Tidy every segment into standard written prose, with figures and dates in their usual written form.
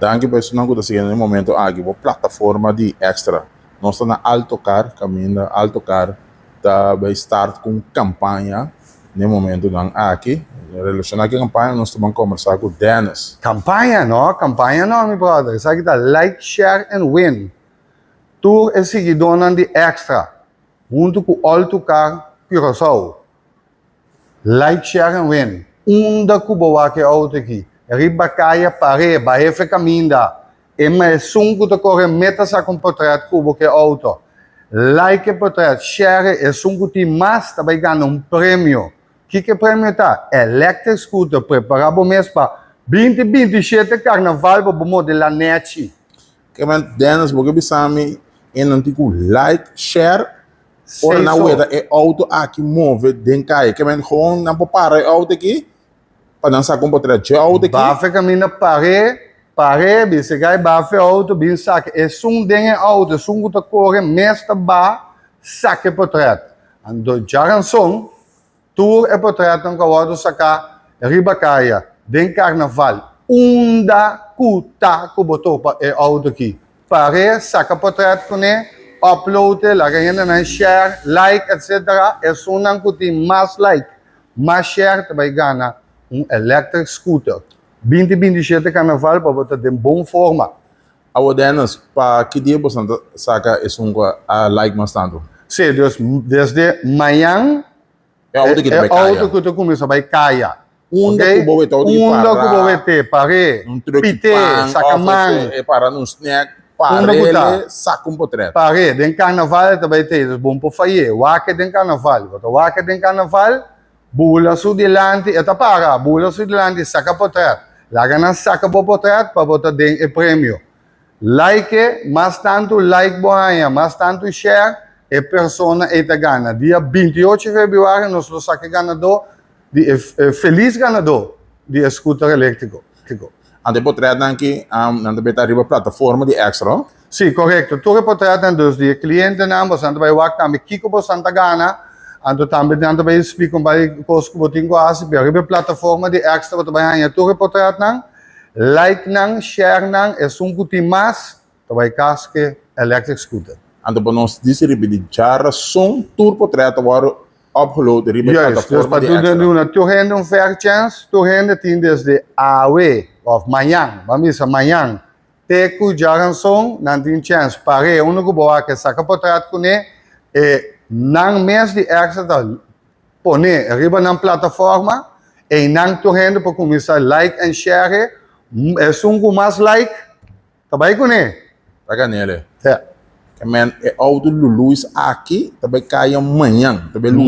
Danke por isso não aconteceu no momento aqui, a plataforma de extra. Nós estamos na Autocar, caminho da Autocar, vai start com campanha no momento não aqui. Relacionado com a campanha, nós estamos conversar com o Dennis. Campanha não, meu brother. Isso aqui tá like, share and win. Tu é seguidor de extra, junto com o Autocar Curaçao. Like, share and win. Da Cuba que é outro aqui. Riba caia pare, baefe caminda. E mais sunco de corre meta sa com portrait Cuba que é auto. Like portrait, share e sunco ti mais tá vai ganhar prêmio. Que prêmio tá? Electric scooter preparado mesmo para 2027 carnaval para modelar net. Que man Dennis, porque bisami e não tico like, share. Ora na weda é auto aqui move den cai. Que man gewoon não para auto aqui. Para dançar com portrait de auto aqui. Bafe caminha pare, se cai bafe auto, bem saque. É sum den auto, sum que corre mesmo ba saque portrait. Ando jaranson tour e portrait não cawado sacar riba caia den carnaval. Da cuta que botou para é auto aqui. Pare, saca portrait com upload, lagay na share, like, etc. É só não que tem mais like, mais share, vai ganhar electric scooter. 2027 carnaval para botar de boa forma. A Dennis, para que dia você saca esse like mais tanto? Sim, desde amanhã é auto que vai cair. É auto que tu começa vai cair. Da Cuba vai ter pare, pite, sacamang, para um snack, para ele saca portrait. Pare, den carnaval também tem, bom para fazer. Wake den carnaval, wake den carnaval, bula su dilante, eta para, bula su dilante, saca portrait. Laga na saca portrait para botar den e prêmio. Like, mais tanto like bohanha, mais tanto share, e persona eta gana. Dia 28 de fevereiro, nós lo saca ganador, feliz ganador de scooter elétrico. Ante portrait aqui, ante beta arriba plataforma de extra. Sim, correto. Tu reportrat dus de cliente naam, você anda vai wakta me kiko bo Santa Gana, ando também anda vai explicar vai cosco botingo asi, arriba plataforma de extra você vai ganhar. Tu reportrat nang, like nang, share nang, é sunguti mas, tu vai casque electric scooter. Ante para nós dizer de jara som tour portrait agora upload arriba plataforma de extra. Tu rende fair chance, tu rende tem desde awe of manhã, vamos amanhã. Teku jaranson nantin chance pare uno boa que saca portrait com e nang mês de extra pone arriba na plataforma e nang tu rende para começar like and share é sungo mais like também com e paga nele que man é auto Luiz aqui também cai amanhã também Luiz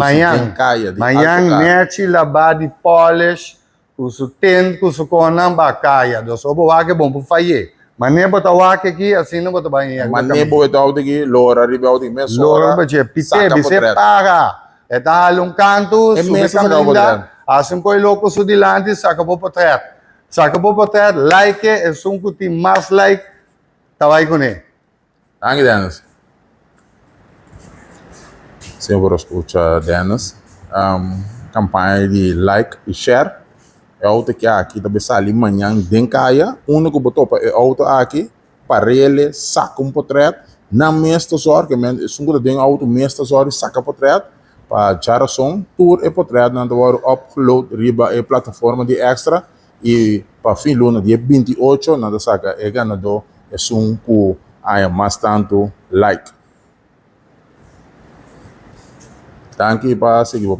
caia amanhã net lavado polish cuso ten cuso conam bacaia do so boa que bom para fazer. Mas nem botar o aqui, assim não botar bem. Mas nem botar o aqui, lora, riba o mesmo. Lora, mas é pite, você para. É dar um canto, subir caminha, assim coi louco su dilante, saca por portrait. Saca por portrait, like, é só que tem mais like, tá vai com ele. Danke, Dennis. Sim, por escutar, Dennis. Campanha de like e share. É outra que aqui também sai amanhã den caia, único botou para é outra aqui para ele saca portrait na mesma hora que men sungo den auto mesma hora saca portrait para jara som tour e portrait na hora upload riba e plataforma de extra e para fim luna dia 28 na saca é ganador é sungo aí mais tanto like. Tanque para seguir o